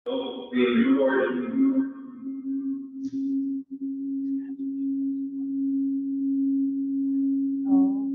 Being recorded. Oh.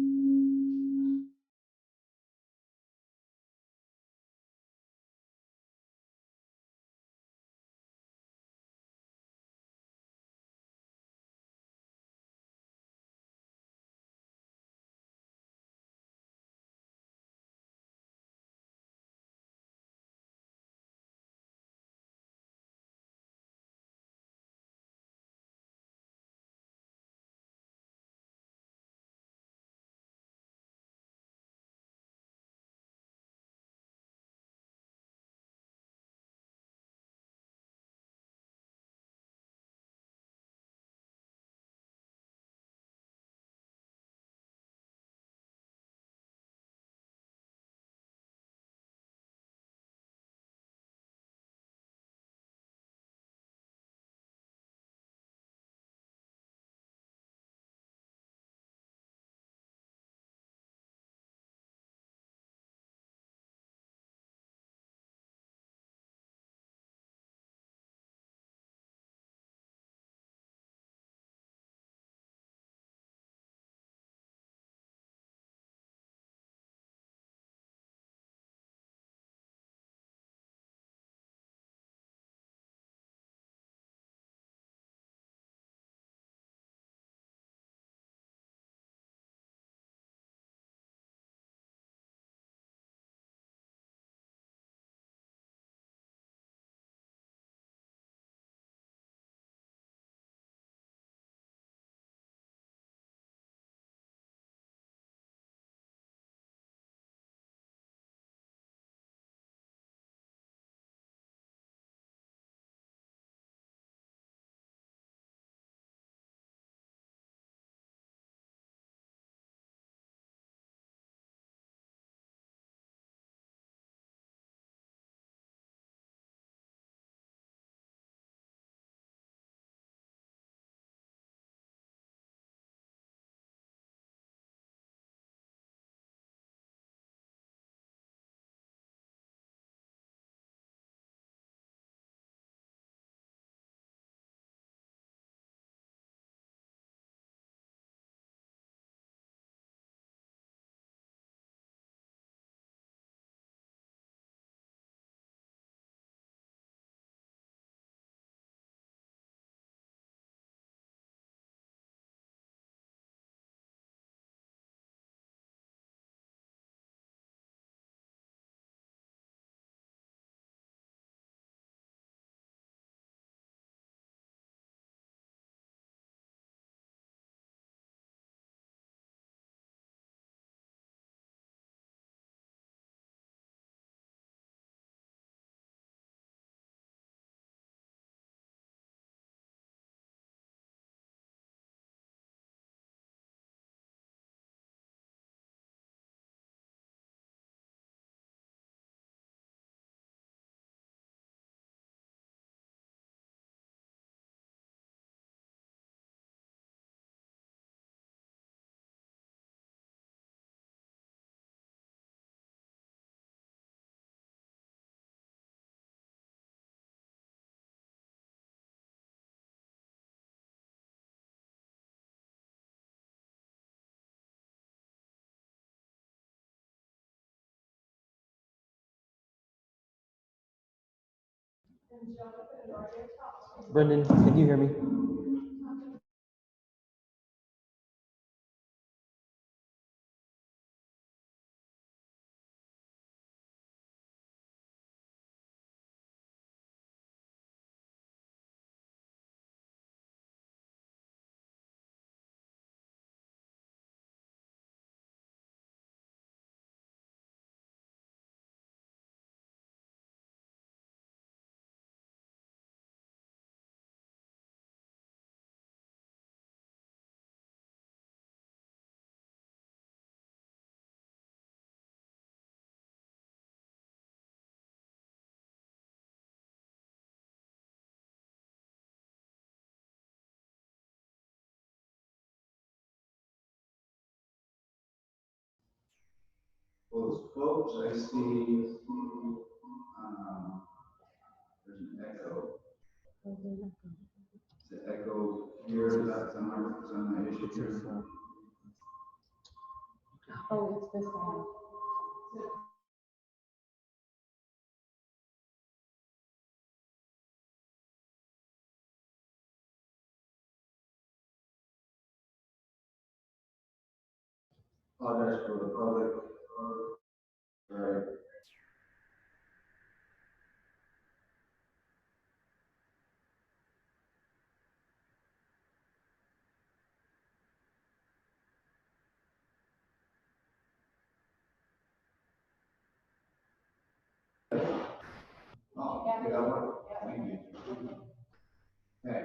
Brendan, can you hear me? Well, folks, I see um, there's It's on the issue here. Oh, it's this one. Apologize for the public. Right. Oh, okay, that worked. Thank you. Okay.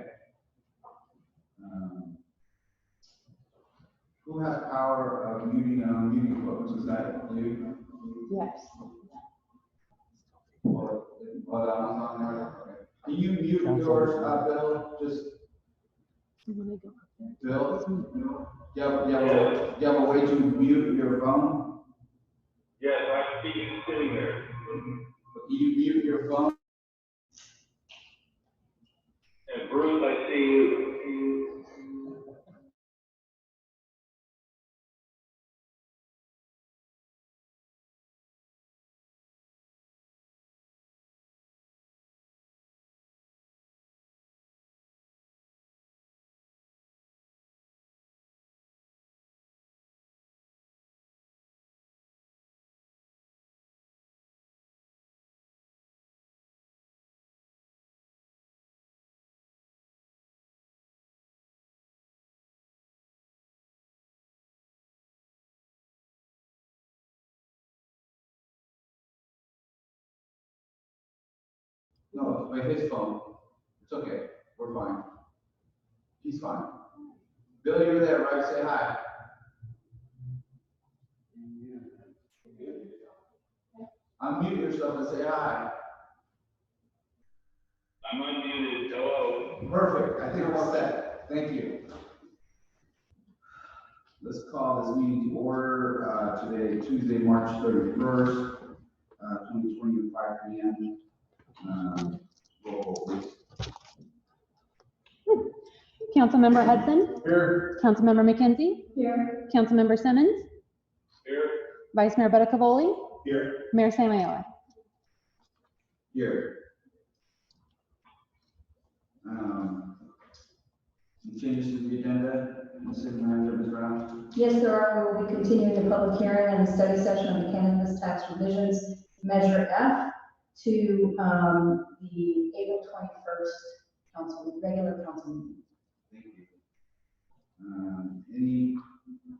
Who has power of muting equipment? Is that you? Yes. Or that one's on there? Okay. Can you mute yours, Bill? Just Bill? Do you have a way to mute your phone? Yes, I'm speaking sitting there. Can you mute your phone? And Bruce, I see you. No, by his phone. It's okay. We're fine. He's fine. Bill, you're there, right? Say hi. Unmute yourself and say hi. I'm unmuted. Hello. Perfect. I think we're all set. Thank you. Let's call this meeting to order. Today, Tuesday, March 31st, 2020 at 5 p.m. Roll call, please. Councilmember Hudson. Here. Councilmember McKenzie. Here. Councilmember Simmons. Here. Vice Mayor Bettacavoli. Here. Mayor Samayoa. Here. Some changes to the agenda. City Manager, Ms. Brown. Yes, there are. We'll be continuing the public hearing on the study session on the cannabis tax revisions, Measure F, to the April 21st regular council meeting. Thank you.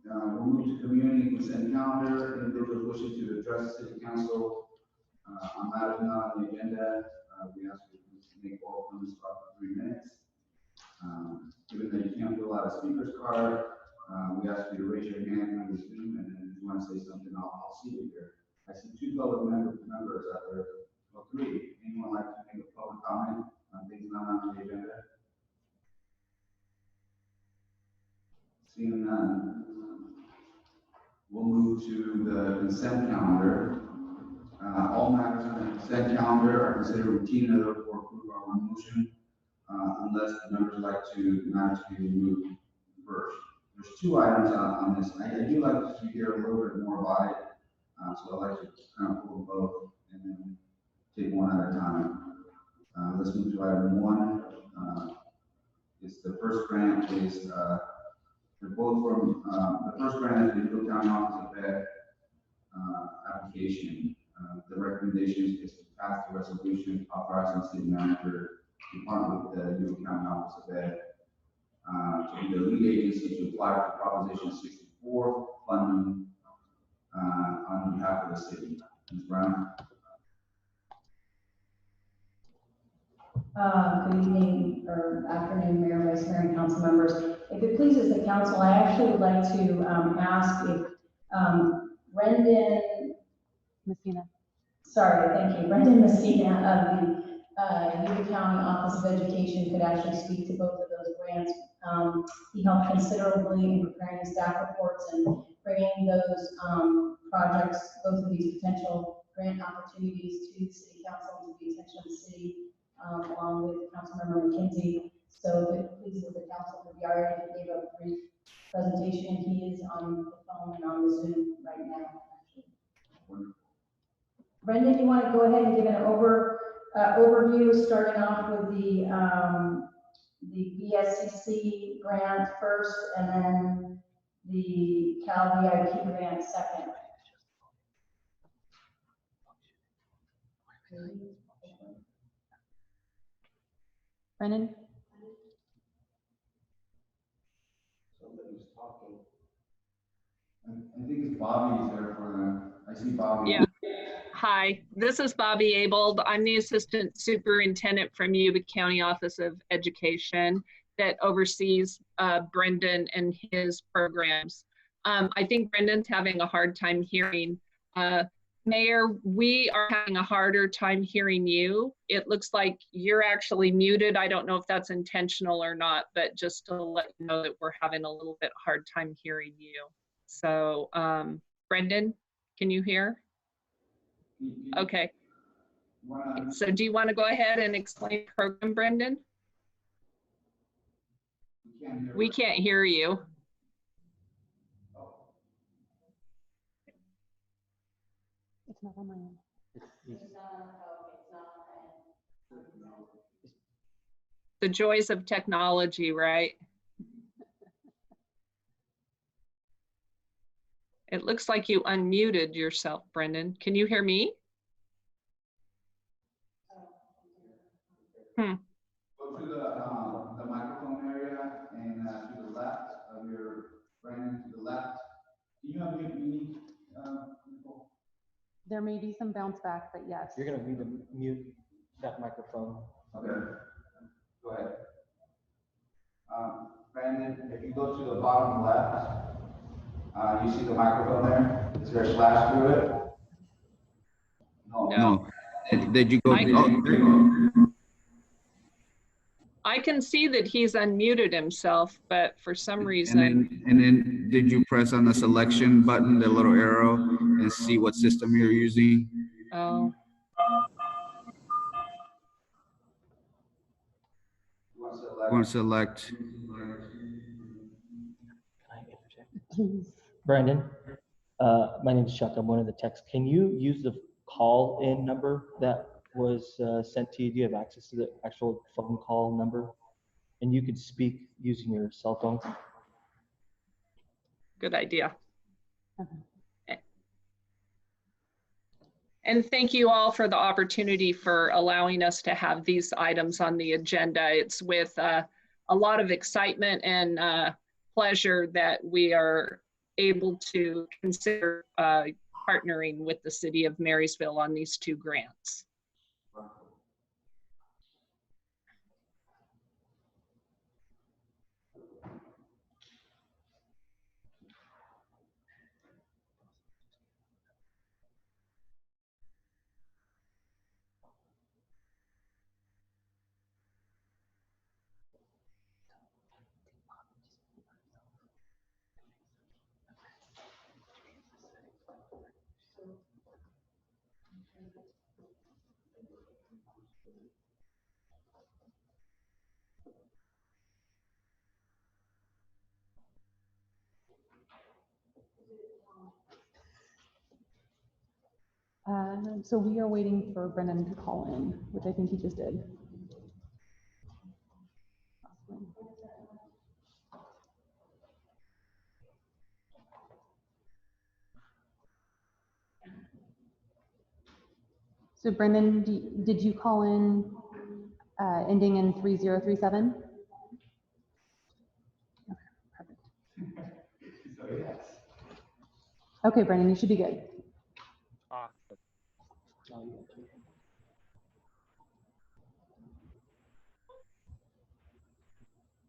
We'll move to community consent calendar. Individuals wishing to address the city council on matters not on the agenda, we ask you to make all comments about 3 minutes. Given that you can't fill out a speaker's card, we ask you to raise your hand when you speak, and then if you want to say something, I'll see you here. I see 2 public members out there, well, 3. Anyone like to make a public comment on things not on the agenda? Seeing none, we'll move to the consent calendar. All matters on the consent calendar are considered routine and therefore approved by one motion, unless the members like to matters to be removed first. There's 2 items on this. I do like to hear a little bit more about it, so I'd like to kind of pull them both and then take one at a time. Let's move to item 1. It's the first grant is they're both from the first grant is the Utah County Office of Ed application. The recommendation is to pass the resolution authorizing the city manager to partner with the Utah County Office of Ed to be the lead agency to apply for Proposition 64 funding on behalf of the city. Ms. Brown. Good evening or afternoon, Mayor, Vice Mayor, and council members. If it pleases the council, I actually would like to ask if Brendan, Messina. sorry, thank you, Brendan Messina of the Utah County Office of Education could actually speak to both of those grants. He helped considerably in preparing the staff reports and bringing those projects, both of these potential grant opportunities to the city council, to the attention of the city, along with Councilmember McKenzie. So if it pleases the council for the he already gave a brief presentation. He is on the phone and on the Zoom right now. Brendan, you want to go ahead and give an overview, starting off with the BSCC grant first, and then the Cal VIP grant second. Brennan? Somebody's talking. I think it's Bobby's there for them. I see Bobby. Yeah. Hi, this is Bobby Abold. I'm the Assistant Superintendent from Yuba County Office of Education that oversees Brendan and his programs. I think Brendan's having a hard time hearing. Mayor, we are having a harder time hearing you. It looks like you're actually muted. I don't know if that's intentional or not, but just to let you know that we're having a little bit hard time hearing you. So Brendan, can you hear? Okay. So do you want to go ahead and explain the program, Brendan? We can't hear you. It's not on my end. The joys of technology, right? It looks like you unmuted yourself, Brendan. Can you hear me? Go to the microphone area and to the left of your Brandon, to the left. Do you have me? Nicole? There may be some bounce back, but yes. You're gonna need to mute that microphone. Okay. Go ahead. Brandon, if you go to the bottom left, you see the microphone there? Is there a slash through it? No. Did you go? I- Oh, there you go. I can see that he's unmuted himself, but for some reason, And then did you press on the selection button, the little arrow, and see what system you're using? oh, You You want to select, Can I interject? Please. Brandon, my name is Chuck. I'm one of the techs. Can you use the call-in number that was sent to you? Do you have access to the actual phone call number? And you could speak using your cell phone. good idea. Okay. And thank you all for the opportunity for allowing us to have these items on the agenda. It's with a lot of excitement and pleasure that we are able to consider partnering with the city of Marysville on these two grants. So we are waiting for Brendan to call in, which I think he just did. So Brendan, did you call in ending in 3037? Okay, perfect. Okay, Brendan, you should be good. Awesome.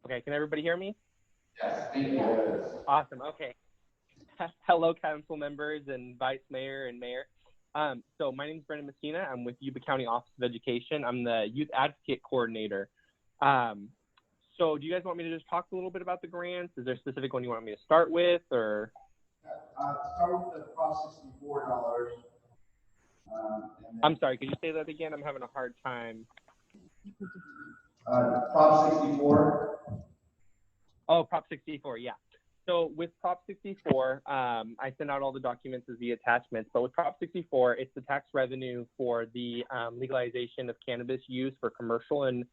Okay, can everybody hear me? Yes, thank you. Awesome, okay. Hello, council members and vice mayor and mayor. So my name is Brendan Messina. I'm with Yuba County Office of Education. I'm the youth advocate coordinator. So do you guys want me to just talk a little bit about the grants? Is there a specific one you want me to start with, or? Start with the Prop $64. I'm sorry, could you say that again? I'm having a hard time. Prop 64. Oh, Prop 64, yeah. So with Prop 64, I sent out all the documents as the attachments, but with Prop 64, it's the tax revenue for the legalization of cannabis use for commercial and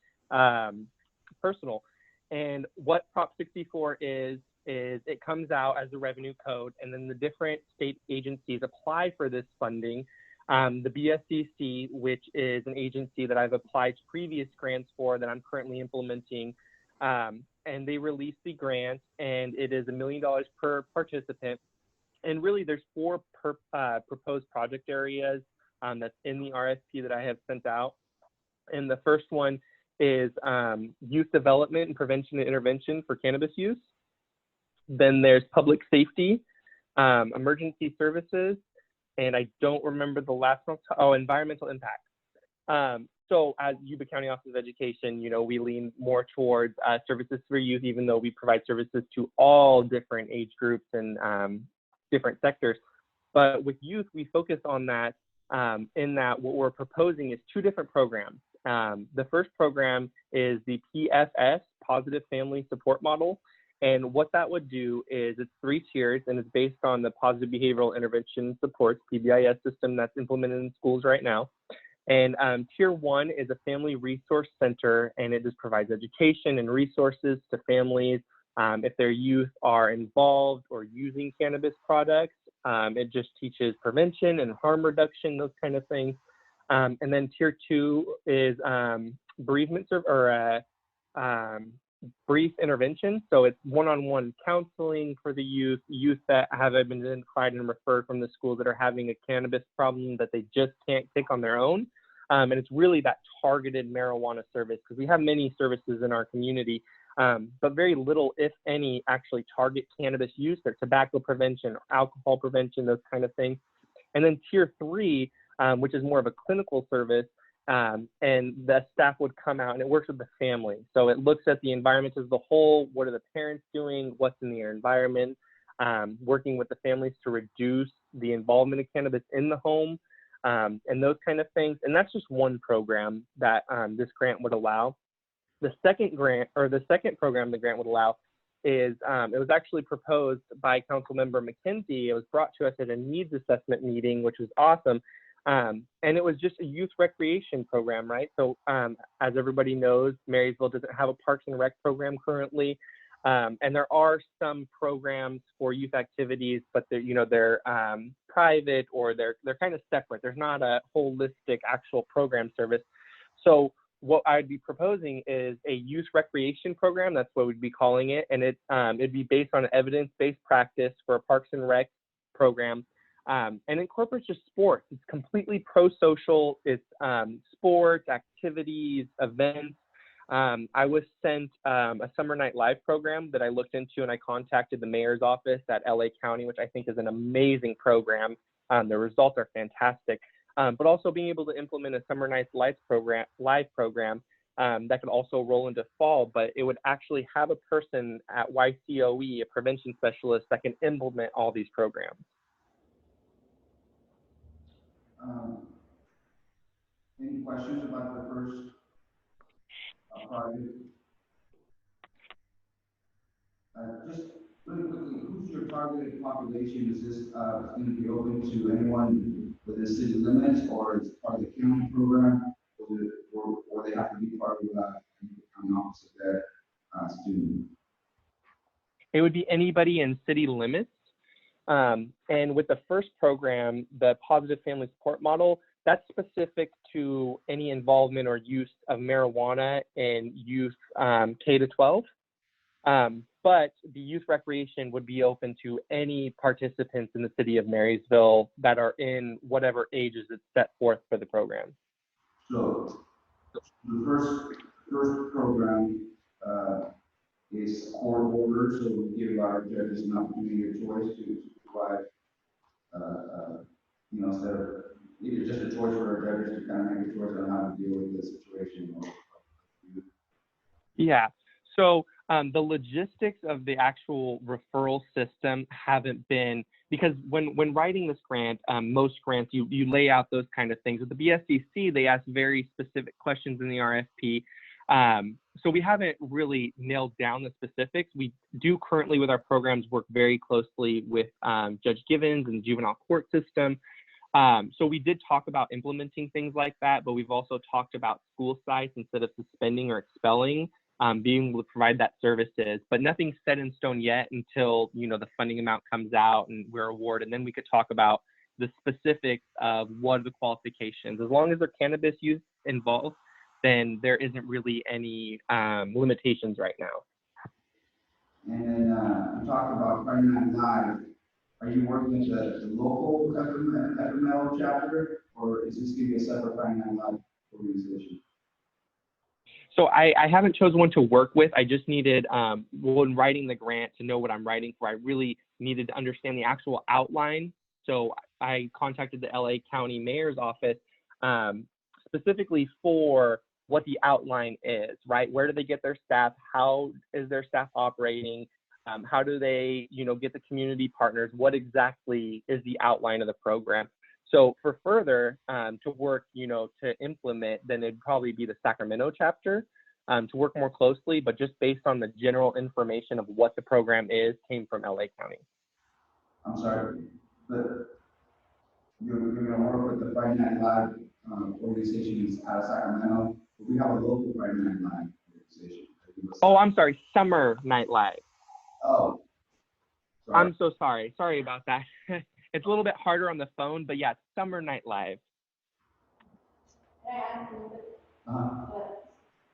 personal. And what Prop 64 is it comes out as a revenue code, and then the different state agencies apply for this funding. The BSCC, which is an agency that I've applied to previous grants for that I'm currently implementing, and they release the grant, and it is $1 million per participant. And really, there's 4 proposed project areas that's in the RFP that I have sent out. And the first one is youth development and prevention and intervention for cannabis use. Then there's public safety, emergency services, and I don't remember the last one. Oh, environmental impact. So as Yuba County Office of Education, we lean more towards services for youth, even though we provide services to all different age groups and different sectors. But with youth, we focus on that in that what we're proposing is 2 different programs. The first program is the PFS, Positive Family Support Model. And what that would do is it's 3 tiers, and it's based on the Positive Behavioral Intervention Supports, PBIS system that's implemented in schools right now. And tier 1 is a family resource center, and it just provides education and resources to families if their youth are involved or using cannabis products. It just teaches prevention and harm reduction, those kind of things. And then tier 2 is bereavement brief intervention. So it's one-on-one counseling for the youth that have been identified and referred from the schools that are having a cannabis problem that they just can't kick on their own. And it's really that targeted marijuana service, because we have many services in our community, but very little, if any, actually target cannabis use or tobacco prevention, or alcohol prevention, those kind of things. And then tier 3, which is more of a clinical service, and the staff would come out and it works with the family. So it looks at the environment as the whole. What are the parents doing? What's in their environment? Working with the families to reduce the involvement of cannabis in the home, and those kind of things. And that's just one program that this grant would allow. The second program the grant would allow is it was actually proposed by Councilmember McKenzie. It was brought to us at a needs assessment meeting, which was awesome. And it was just a youth recreation program, right? So as everybody knows, Marysville doesn't have a Parks and Rec program currently. And there are some programs for youth activities, but they're private, or they're kind of separate. There's not a holistic actual program service. So what I'd be proposing is a youth recreation program. That's what we'd be calling it. And it'd be based on evidence-based practice for a Parks and Rec program. And incorporates just sports. It's completely pro-social. It's sports, activities, events. I was sent a Summer Night Live program that I looked into, and I contacted the mayor's office at LA County, which I think is an amazing program. The results are fantastic. But also being able to implement a Summer Nights Live program that could also roll into fall, but it would actually have a person at YCOE, a prevention specialist, that can implement all these programs. Any questions about the first project? Just really quickly, who's your targeted population? Is this going to be open to anyone within city limits, or is it part of the county program, or they have to be part of the county office of their student? It would be anybody in city limits. And with the first program, the Positive Family Support Model, that's specific to any involvement or use of marijuana in youth K to 12. But the youth recreation would be open to any participants in the city of Marysville that are in whatever ages it's set forth for the program. So the first program is court ordered, so we give our judges an opportunity of choice to provide, instead of it's just a choice for our judges to kind of make a choice on how to deal with the situation. Yeah. So the logistics of the actual referral system haven't been, because when writing this grant, most grants, you lay out those kind of things. With the BSCC, they ask very specific questions in the RFP. So we haven't really nailed down the specifics. We do currently with our programs work very closely with Judge Givens and the juvenile court system. So we did talk about implementing things like that, but we've also talked about school sites instead of suspending or expelling, being able to provide that services, but nothing's set in stone yet until, you know, the funding amount comes out and we're awarded. And then we could talk about the specifics of what are the qualifications. As long as there's cannabis use involved, then there isn't really any limitations right now. And then you talked about Friday Night Live. Are you working with the local FML chapter, or is this going to be a separate Friday Night Live organization? So I haven't chosen one to work with. I just needed, when writing the grant, to know what I'm writing for. I really needed to understand the actual outline. So I contacted the LA County Mayor's office specifically for what the outline is, right? Where do they get their staff? How is their staff operating? How do they, you know, get the community partners? What exactly is the outline of the program? So for further to work, you know, to implement, then it'd probably be the Sacramento chapter to work more closely, but just based on the general information of what the program is, came from LA County. I'm sorry, but you're going to work with the Friday Night Live organizations out of Sacramento. But we have a local Friday Night Live organization. Oh, I'm sorry, Summer Night Live. Oh, sorry. I'm so sorry. Sorry about that. It's a little bit harder on the phone, but yeah, Summer Night Live.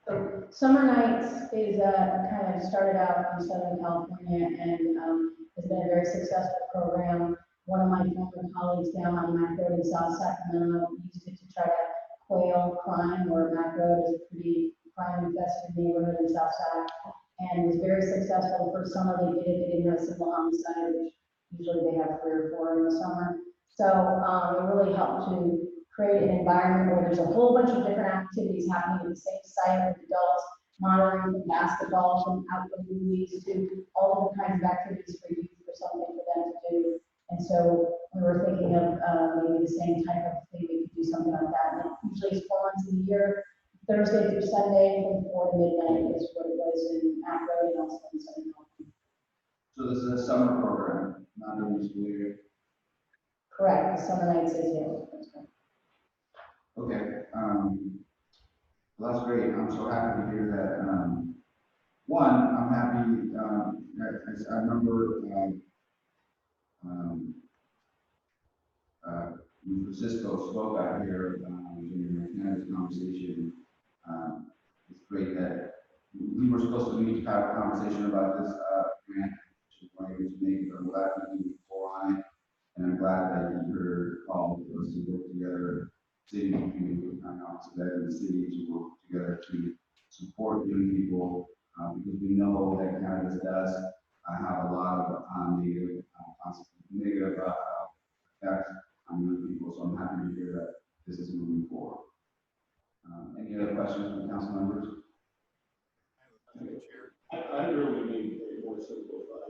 So Summer Nights is kind of started out in Southern California and has been a very successful program. One of my former colleagues down on Mac Road in South Sacramento used it to try to quail crime, where Mac Road is a pretty crime-infested neighborhood in South Sac, and was very successful. The first summer they didn't have a single homicide, which usually they have 3 or 4 in the summer. So it really helped to create an environment where there's a whole bunch of different activities happening at the same site with adults, monitoring from basketball, from outdoor movies to all different kinds of activities for youth, for something for them to do. And so we were thinking of maybe the same type of thing, we could do something like that. And it usually is 4 months a year, Thursday through Sunday from 4 to midnight is what it was in Mac Road and also in Southern California. So this is a summer program, not during the school year? Correct, the Summer Nights is here. That's right. Okay, well, that's great. I'm so happy to hear that. One, I'm happy, I remember when Francisco spoke out here during the cannabis conversation. It's great that we were supposed to meet to have a conversation about this grant, which is why you make it. I'm glad we can go on it, and I'm glad that you heard all of us to work together, city and community, and the city to work together to support young people, because we know that cannabis does have a lot of negative effects on young people. So I'm happy to hear that this is moving forward. Any other questions from council members? I really need a more simplified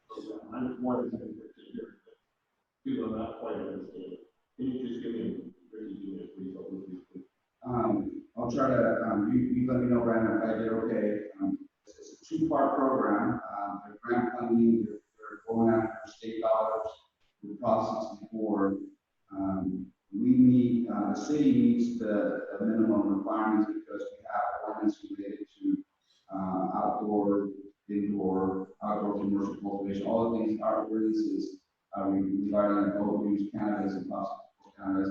program. I'm more than here. People are not quite understanding. Can you just give me a brief overview, please? I'll try to, you let me know, Brandon, if I did okay. It's a 2-part program. The grant funding, they're going after state dollars. The process before we meet, the city meets the minimum requirements because we have ordinance related to outdoor, indoor, outdoor commercial cultivation. All of these are ordinances regarding adult use cannabis and possible cannabis.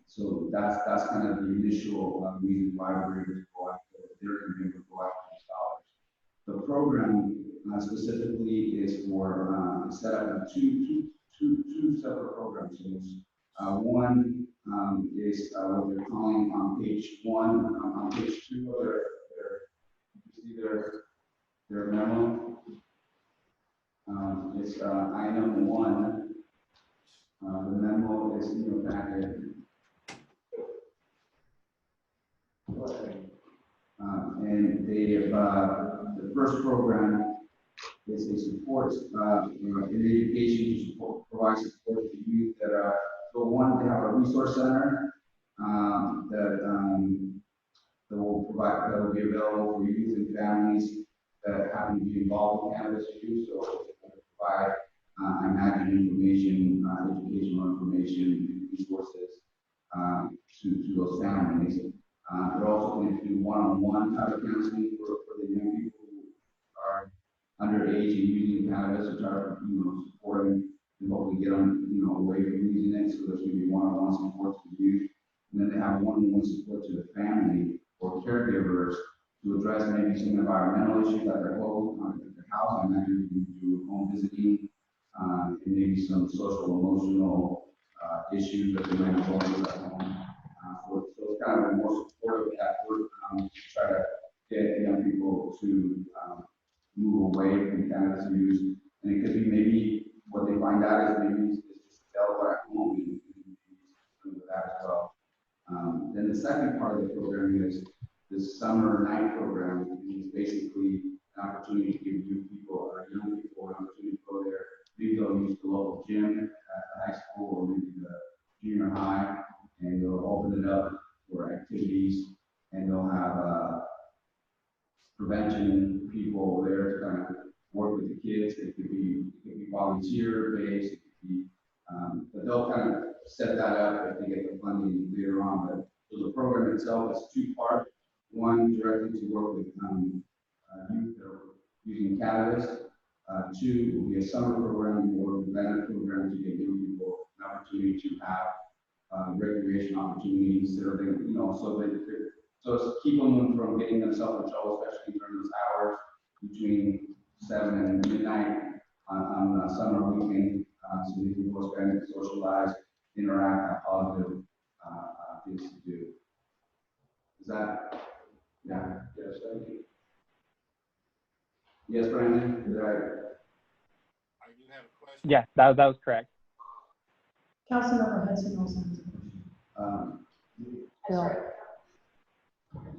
So that's kind of the initial reason why we're able to go after, they're going to be able to go after these dollars. The program specifically is for set up in two separate programs. So one is what they're calling on page 1, on page 2 of you see their memo. It's item 1. The memo is in your packet. And they have, the first program is a support in education to support, provide support to youth that are, so one, they have a resource center that will provide, that will be available for youth and families that happen to be involved in cannabis use. So we'll provide, I imagine, information, educational information, resources to those families. They're also going to do one-on-one type of counseling for the young people who are underage and using cannabis, to try to, supporting and hopefully get them, away from using it. So there's going to be one-on-one support to the youth. And then they have one-on-one support to the family or caregivers to address maybe some environmental issues at their home, at their house. I imagine you can do home visiting, and maybe some social, emotional issues that they might be going through at home. So it's kind of a more supportive effort to try to get young people to move away from cannabis use. And it could be maybe what they find out is maybe it's just available at home and with that as well. Then the second part of the program is this summer night program, which is basically an opportunity to give young people an opportunity to go there. Maybe they'll use the local gym at the high school or maybe the junior high, and they'll open it up for activities, and they'll have prevention people there to kind of work with the kids. It could be volunteer based, it could be, but they'll kind of set that up if they get the funding later on. But so the program itself is two parts. One, directly to work with youth that are using cannabis. Two, will be a summer program or preventive program to get young people an opportunity to have recreation opportunities that are, so it's keep them from getting themselves in trouble, especially during those hours between 7 and midnight on a summer weekend, so they can go spend, socialize, interact, have positive things to do. Is that? Yeah. Yes. Thank you. Yes, Brandon. Is that right? I do have a question. Yeah, that was correct. Councilmember Hudson also has a question. Bill.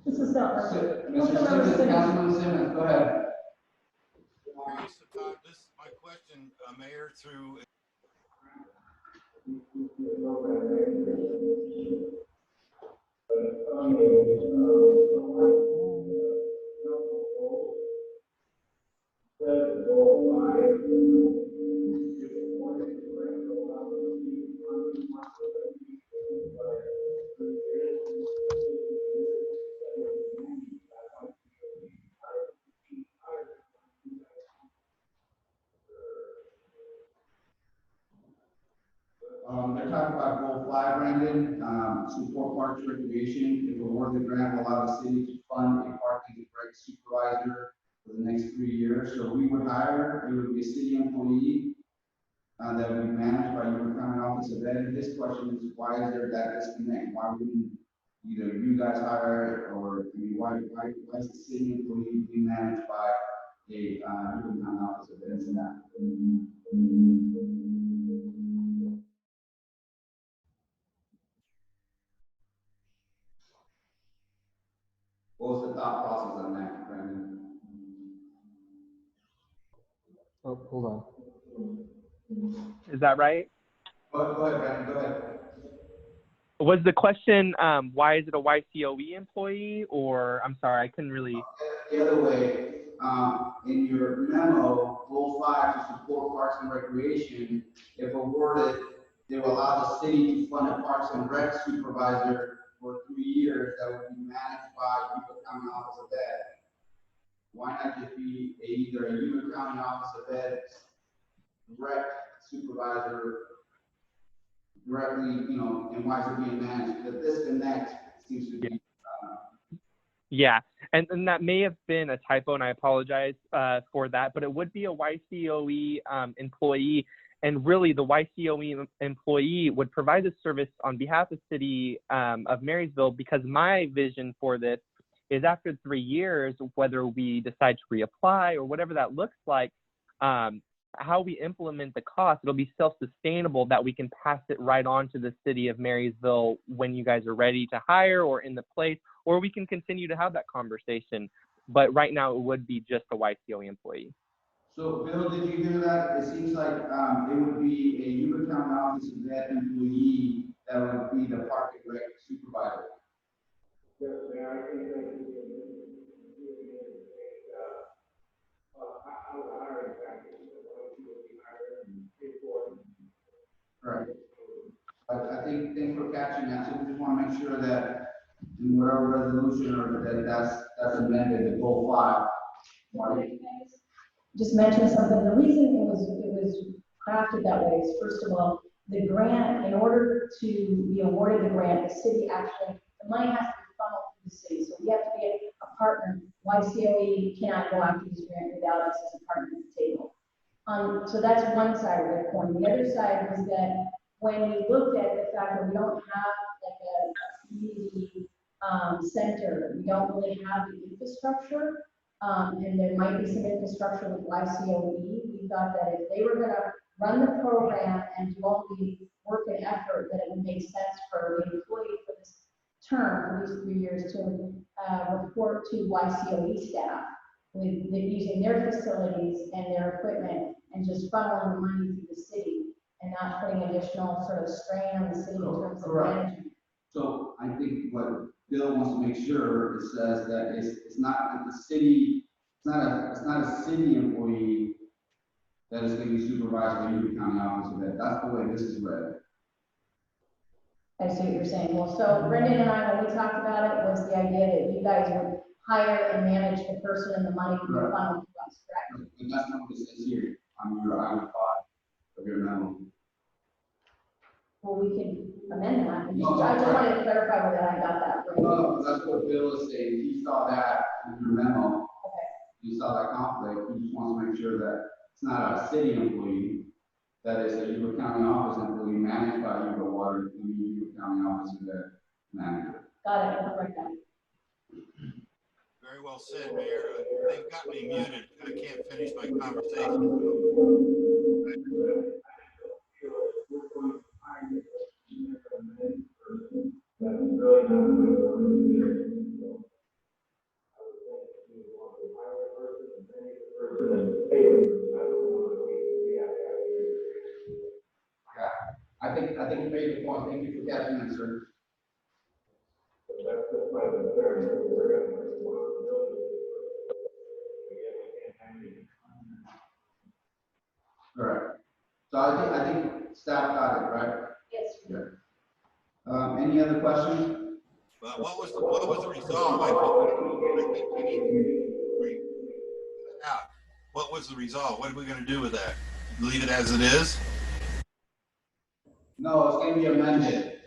This is not. Mr. Simmons, Councilman Simmons, go ahead. My question, Mayor, through. They're talking about goal 5, Brandon, support parks recreation. If awarded the grant, will allow the city to fund a parking and rec supervisor for the next 3 years. So we would hire, it would be a city employee that would be managed by your county office of ed. And this question is, why is there that disconnect? Why wouldn't either you guys hire it, or why is the city employee being managed by a your county office of ed and that? What was the thought process on that, Brandon? Oh, hold on. Is that right? Go ahead, Brandon, go ahead. Was the question, why is it a YCOE employee, or, I'm sorry, I couldn't really. The other way, in your memo, goal 5 to support parks and recreation, if awarded, they will allow the city to fund a parks and rec supervisor for 3 years that will be managed by Yuba County Office of Ed. Why not just be either a Yuba County Office of Ed rec supervisor directly, and why is it being managed? The disconnect seems to be. Yeah, and that may have been a typo, and I apologize for that, but it would be a YCOE employee, and really the YCOE employee would provide the service on behalf of the city of Marysville, because my vision for this is after 3 years, whether we decide to reapply or whatever that looks like, how we implement the cost, it'll be self-sustainable, that we can pass it right on to the city of Marysville when you guys are ready to hire or in the place, or we can continue to have that conversation. But right now it would be just a YCOE employee. So Bill, did you hear that? It seems like it would be a Yuba County Office of Ed employee that would be the park and rec supervisor. Yes, Mayor, I think that would be in whatever resolution or that's amended, the goal 5. Marty? Just mention something. The reason it was crafted that way is, first of all, the grant, in order to be awarded the grant, the city actually, the money has to be funneled through the city. So we have to be a partner. YCOE cannot go after this grant without us as a partner at the table. So that's one side of the coin. The other side was that when we looked at the fact that we don't have like a community center, we don't really have the infrastructure, and there might be some infrastructure with YCOE. We thought that if they were going to run the program and do all the work and effort, that it would make sense for the employee for this term, for these 3 years, to report to YCOE staff with using their facilities and their equipment and just funneling the money through the city and not putting additional sort of strain on the city in terms of management. So I think what Bill wants to make sure it says that it's not that the city, it's not a city employee that is going to be supervised by your county officer. That's the way this is read. I see what you're saying. Well, so Brendan and I, when we talked about it, was the idea that you guys would hire and manage the person and the money from the funnel to us, correct? And that's not what it says here on your item 5 of your memo. Well, we can amend that. No, I just right. wanted to clarify whether I got that right. No, that's what Bill is saying. He saw that in your memo. Okay. He saw that conflict. He just wants to make sure that it's not a city employee, that is a Yuba County office employee managed by Yuba Water, the Yuba County office of the manager. Got it. I'll correct that. Very well said, Mayor. They've got me muted. I can't finish my conversation. I think you made the point. Thank you for catching that, sir. Correct. So I think staff got it, right? Yes. Yeah. Any other questions? But what was the resolve? I think we need to bring that out. What was the resolve? What are we going to do with that? Leave it as it is? No, it's going to be amended.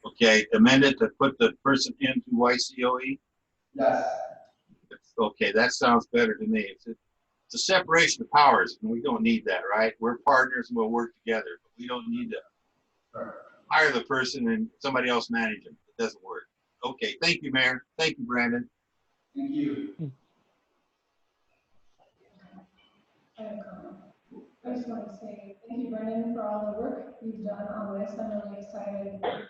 Okay, amended to put the person into YCOE? Yes. Okay, that sounds better to me. It's a separation of powers, and we don't need that, right? We're partners and we'll work together, but we don't need to hire the person and somebody else manage them. It doesn't work. Okay, thank you, Mayor. Thank you, Brandon. Thank you. I just want to say thank you, Brendan, for all the work you've done on this. I'm really excited that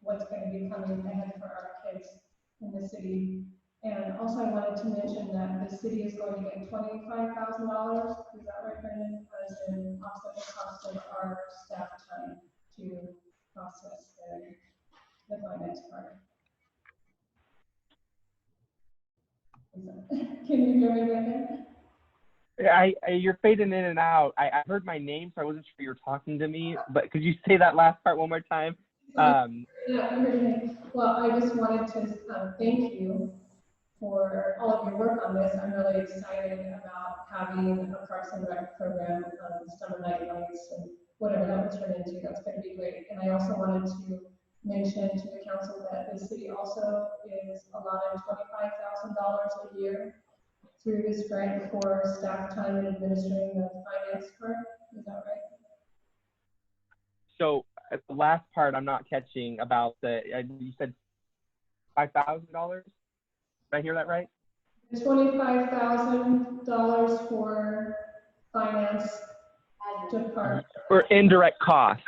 what's going to be coming ahead for our kids in the city. And also, I wanted to mention that the city is going to get $25,000. Is that right, Brendan? As an offset the cost of our staff time to process the finance part. Can you hear me, Brendan? You're fading in and out. I heard my name, so I wasn't sure you were talking to me. But could you say that last part one more time? Yeah, I heard your name. Well, I just wanted to thank you for all of your work on this. I'm really excited about having a Parks and Rec program, summer night lights, and whatever that will turn into. That's going to be great. And I also wanted to mention to the council that the city also is allotted $25,000 a year through this grant for staff time and administering the finance part. Is that right? So the last part I'm not catching about you said $5,000? Did I hear that right? $25,000 for finance department. For indirect cost.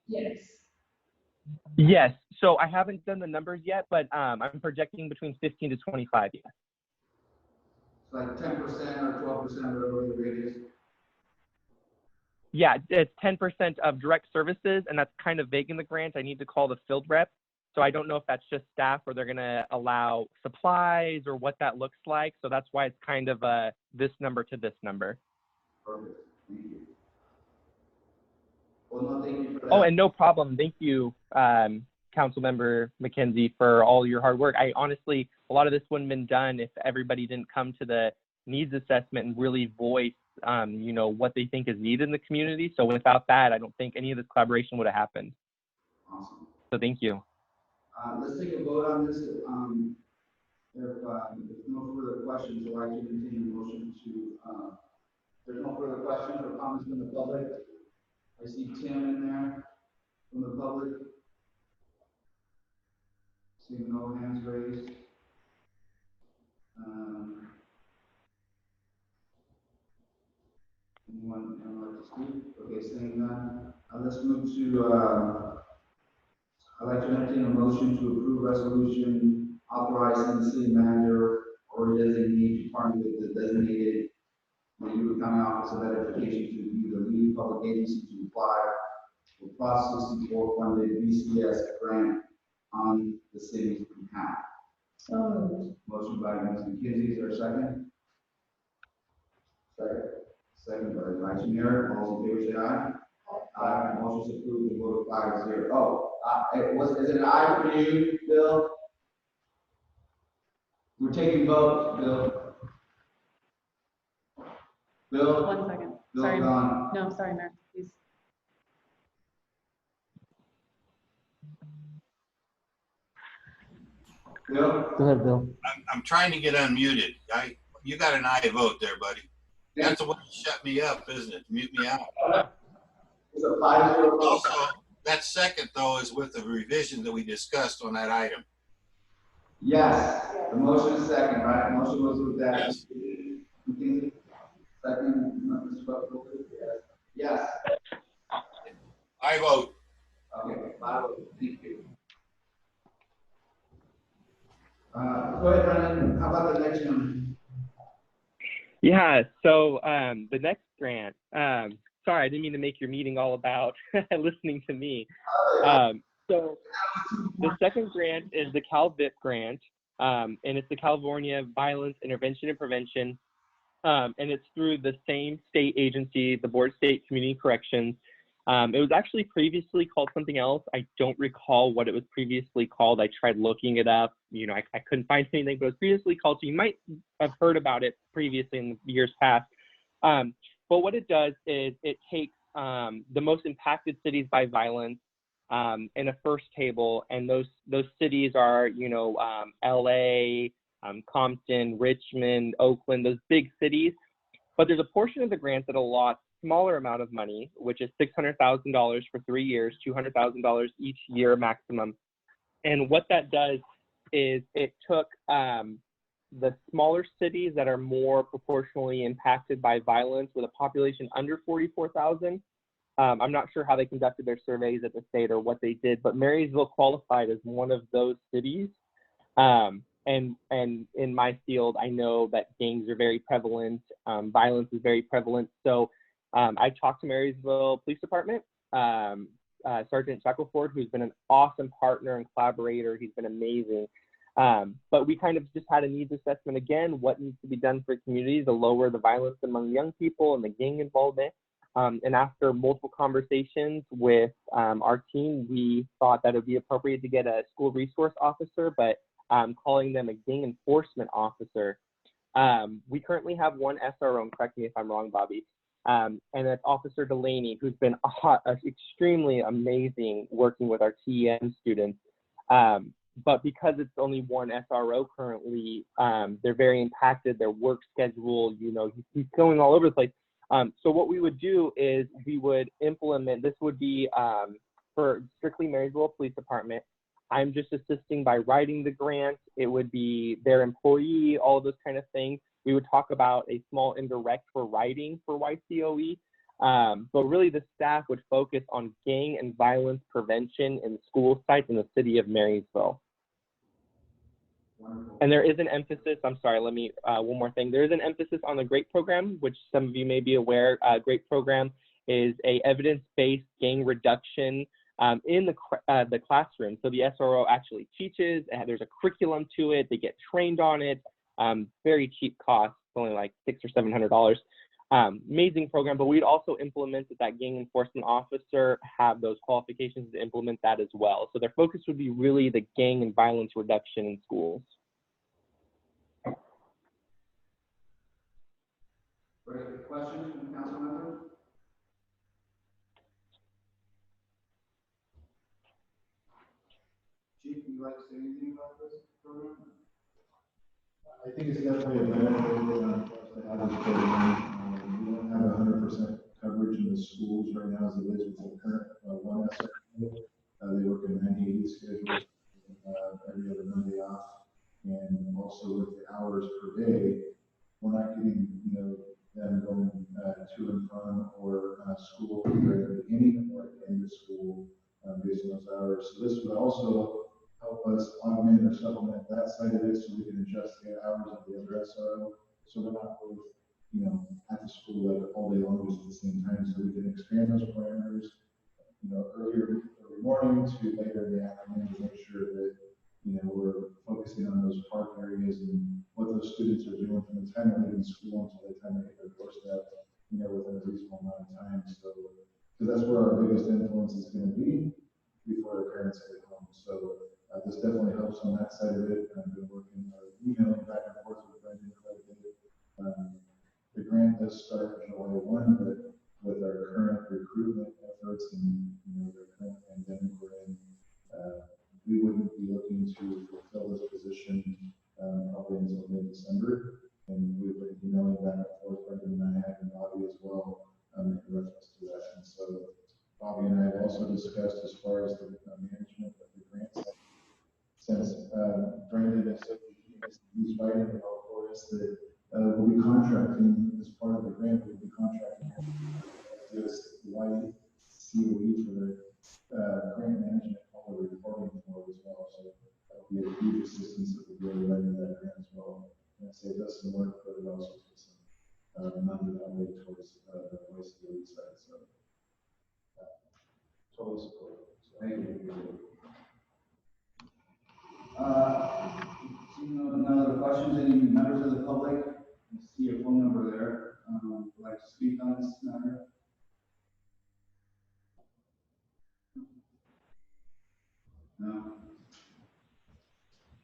Yes. Yes. So I haven't done the numbers yet, but I'm projecting between 15 to 25. Yeah. Like 10% or 12% of whatever the rate is. Yeah, it's 10% of direct services, and that's kind of vague in the grant. I need to call the field rep. So I don't know if that's just staff or they're going to allow supplies or what that looks like. So that's why it's kind of this number to this number. Perfect. Thank you. Well, no, thank you for that. Oh, and no problem. Thank you. Councilmember McKenzie, for all your hard work. I honestly, a lot of this wouldn't have been done if everybody didn't come to the needs assessment and really voice, you know, what they think is needed in the community. So without that, I don't think any of this collaboration would have happened. Awesome. So thank you. Let's take a vote on this. If no further questions, I'd like to entertain a motion to, there's no further questions or comments from the public. I see Tim in there from the public. Seeing no hands raised. Anyone like to speak? Okay, seeing none. Let's move to, I'd like to entertain a motion to approve resolution authorizing the city manager or designee to partner with the designated Marysville County Office of Education to be the lead public agency to apply for Prop 64 funded BCS grant on the city's behalf. So moved. Motion by Ms. McKenzie, is there a second? Second. Second by Vice Mayor. All those in favor say aye. Aye. Motion is approved and voted 5-0. Oh, is it an aye for you, Bill? We're taking votes, Bill. Bill? 1 second. Bill Sorry. gone. No, sorry, Mayor, please. Bill? Go ahead, Bill. I'm trying to get unmuted. You got an aye vote there, buddy. That's the way you shut me up, isn't it? Mute me out. It's a 5-0 vote. Also, that second though is with the revision that we discussed on that item. Yes, the motion is second, right? Motion was with that. Yes. McKenzie? Second, Mr. Buckle? Yes. I vote. Okay, 5-0. Thank you. Go ahead, Brendan. How about the next one? Yeah, so the next grant, sorry, I didn't mean to make your meeting all about listening to me. So the second grant is the CalVIP grant, and it's the California Violence Intervention and Prevention, and it's through the same state agency, the Board of State Community Corrections. It was actually previously called something else. I don't recall what it was previously called. I tried looking it up. You know, I couldn't find anything, but it was previously called, so you might have heard about it previously in years past. But what it does is it takes the most impacted cities by violence in a first table, and those cities are, you know, LA, Compton, Richmond, Oakland, those big cities. But there's a portion of the grant that allots smaller amount of money, which is $600,000 for 3 years, $200,000 each year maximum. And what that does is it took the smaller cities that are more proportionally impacted by violence with a population under 44,000. I'm not sure how they conducted their surveys at the state or what they did, but Marysville qualified as one of those cities. And in my field, I know that gangs are very prevalent, violence is very prevalent. So I talked to Marysville Police Department, Sergeant Shackleford, who's been an awesome partner and collaborator. He's been amazing. But we kind of just had a needs assessment again, what needs to be done for communities to lower the violence among young people and the gang involvement. And after multiple conversations with our team, we thought that it would be appropriate to get a school resource officer, but calling them a gang enforcement officer. We currently have one SRO, and correct me if I'm wrong, Bobby, and that's Officer Delaney, who's been extremely amazing working with our TEM students. But because it's only one SRO currently, they're very impacted, their work schedule, you know, he's going all over the place. So what we would do is we would implement, this would be for strictly Marysville Police Department. I'm just assisting by writing the grant. It would be their employee, all of those kind of things. We would talk about a small indirect for writing for YCOE. But really the staff would focus on gang and violence prevention in school sites in the city of Marysville. And there is an emphasis, I'm sorry, let me, one more thing. There is an emphasis on the GREAT program, which some of you may be aware. GREAT program is a evidence-based gang reduction in the classroom. So the SRO actually teaches, there's a curriculum to it, they get trained on it, very cheap cost, only like $600 or Amazing program, but we'd also implement that gang enforcement officer have those qualifications to implement that as well. So their focus would be really the gang and violence reduction in schools. Great. Questions from the council member? Chief, would you like to say anything about this program? I think it's definitely a benefit to have this program. We don't have 100% coverage in the schools right now as it is with the current one SRO. They work in 90/80 schedule, every other Monday off. And also with the hours per day, we're not getting, them going to and from or school either at the beginning or at the end of school based on those hours. So this would also help us augment or supplement that side of it so we can adjust the hours of the other SRO. So we're not both, at the school like all day long just at the same time. So we can expand those parameters, early morning to later in the afternoon to make sure that, we're focusing on those park areas and what those students are doing from the time they're leaving school until the time they hit their doorstep, within a reasonable amount of time. So, because that's where our biggest influence is going to be before the parents get home. So this definitely helps on that side of it. I've been working, emailing back and forth with Brendan quite a bit. The grant does start July 1, but with our current recruitment efforts and, the current pandemic we're in, we wouldn't be looking to fulfill this position probably until mid-December. And we've been emailing back and forth, Brendan and I have, and Bobby as well, in reference to that. And so Bobby and I have also discussed as far as the management of the grant side. Since Brendan has said he's writing it all for us, that we'll be contracting as part of the grant, we'll be contracting this white COE for the grant management, all the reporting for as well. So that'll be a huge assistance that we'll be able to write that grant as well. And it saves us some work, but it also puts some money that way towards the voice of the side. So totally support it. So thank you. Seeing no other questions, any members of the public? I see your phone number there. Would like to speak on this matter? No.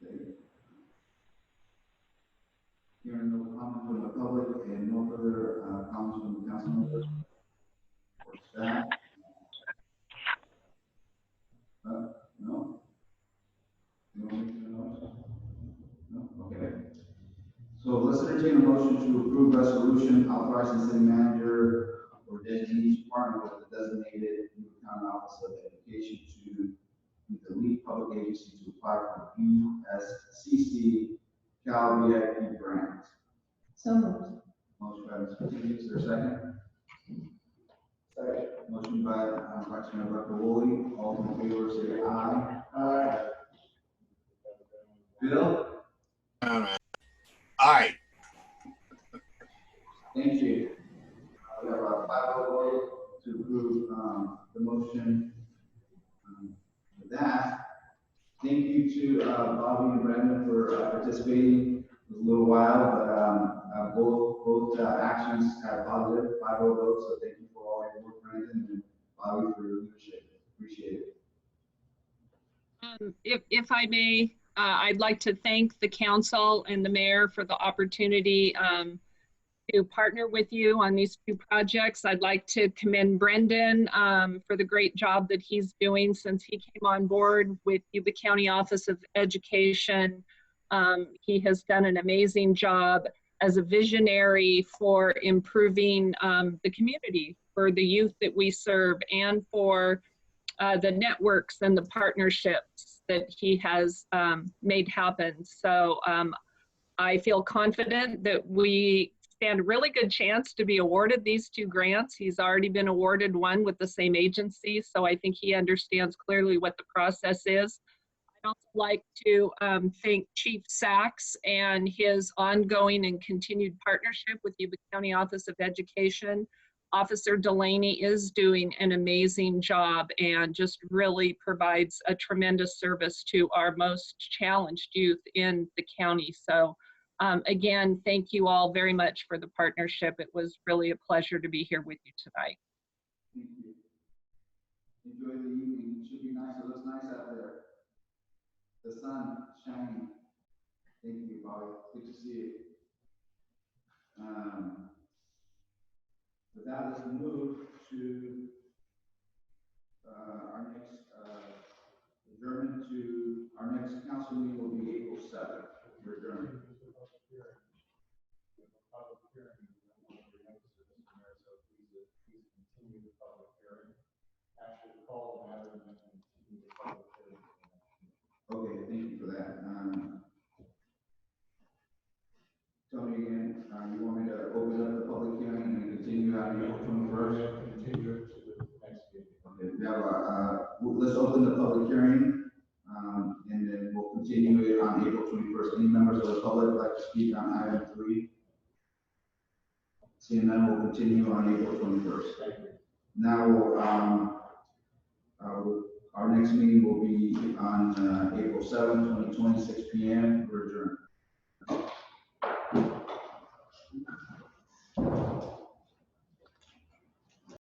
Okay. Hearing no comment from the public and no further comments from the council members or staff. No. You want me to know? No. Okay. So let's entertain a motion to approve resolution authorizing city manager or designee to partner with the designated County Office of Education to be the lead public agency to apply for BSCC Cal VIP grant. So moved. Motion by Ms. Martinez, is there a second? Second. Motion by Vice Mayor Dr. Woolley. All in favor, say aye. Aye. Bill? All right. Thank you. We have a 5-0 vote to approve the motion. With that, thank you to Bobby and Brandon for participating. It was a little while, but both actions had positive 5-0 votes. So thank you for all your work, Brandon, and Bobby for your leadership. Appreciate it. If I may, I'd like to thank the council and the mayor for the opportunity to partner with you on these two projects. I'd like to commend Brendan for the great job that he's doing since he came on board with Yuba County Office of Education. He has done an amazing job as a visionary for improving the community, for the youth that we serve, and for the networks and the partnerships that he has made happen. So I feel confident that we stand a really good chance to be awarded these two grants. He's already been awarded one with the same agency, so I think he understands clearly what the process is. I'd also like to thank Chief Sachs and his ongoing and continued partnership with Yuba County Office of Education. Officer Delaney is doing an amazing job and just really provides a tremendous service to our most challenged youth in the county. So Again, thank you all very much for the partnership. It was really a pleasure to be here with you tonight. Thank you. Enjoy the evening. It should be nice. It looks nice out there. The sun shining. Thank you, Bobby. Good to see you. With that, let's move to our next adjournment to our next council meeting will be April 7th. We're adjourned. Okay, thank you for that. Tony, again, you want me to open up the public hearing and continue on April 21st? Continue to the next meeting. Okay, we have let's open the public hearing, and then we'll continue it on April 21st. Any members of the public would like to speak on item 3? Seeing none, we'll continue on April 21st. Now, our next meeting will be on April 7th, 2020, 6 p.m. We're adjourned.